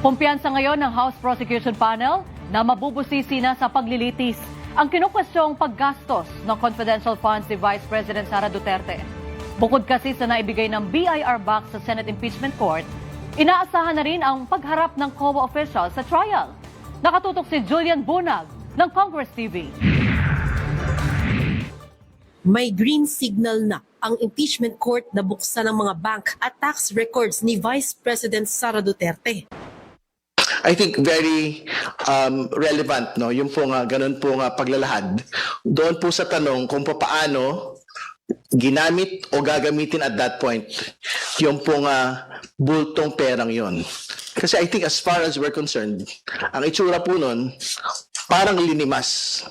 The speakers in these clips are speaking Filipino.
Kumpiyansa ngayon ng House Prosecution Panel na mabubusisi na sa paglilitis ang kinukwestyong paggastos ng confidential funds ni Vice President Sara Duterte. Bukod kasi sa naibigay ng BIR back sa Senate Impeachment Court, inaasahan na rin ang pagharap ng COA official sa trial. Nakatutok si Julian Bunag ng Congress TV. May green signal na ang impeachment court na buksan ng mga bank at tax records ni Vice President Sara Duterte. I think very relevant, no? Yung po nga, ganun po nga paglalahad. Doon po sa tanong kung paano ginamit o gagamitin at that point yung po nga bultong perang yon. Kasi I think as far as we're concerned, ang itsura po nun, parang linimas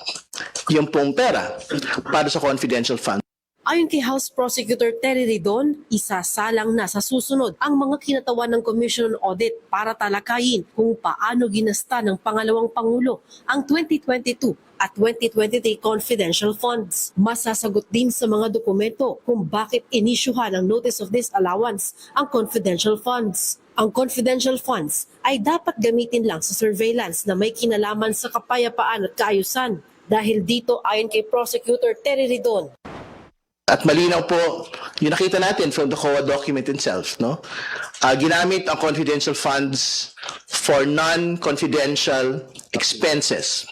yung pong pera para sa confidential fund. Ayon kay House Prosecutor Terry Ridon, isasalang na sa susunod ang mga kinatawan ng Commission on Audit para talakayin kung paano ginasta ng pangalawang Pangulo ang 2022 at 2023 confidential funds. Masasagot din sa mga dokumento kung bakit inisyuhan ang Notice of Disallowance ang confidential funds. Ang confidential funds ay dapat gamitin lang sa surveillance na may kinalaman sa kapayapaan at kaayusan. Dahil dito, ayon kay Prosecutor Terry Ridon, at malinaw po, yung nakita natin from the COA document itself, no? Ginamit ang confidential funds for non-confidential expenses.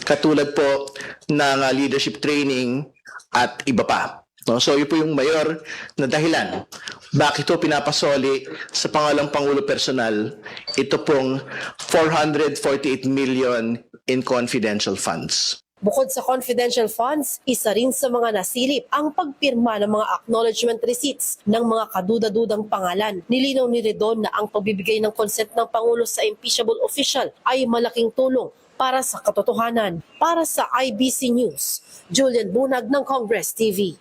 Katulad po ng leadership training at iba pa. No? So yun po yung mayor na dahilan. Bakit ito pinapasoli sa pangalang Pangulo personal, ito pong 448 million in confidential funds. bukod sa confidential funds, isa rin sa mga nasilip ang pagpirma ng mga acknowledgement receipts ng mga kaduda-dudang pangalan. Nilinaw ni Redon na ang pagbibigay ng consent ng Pangulo sa impeachable official ay malaking tulong para sa katotohanan. Para sa IBC News, Julian Bunag ng Congress TV.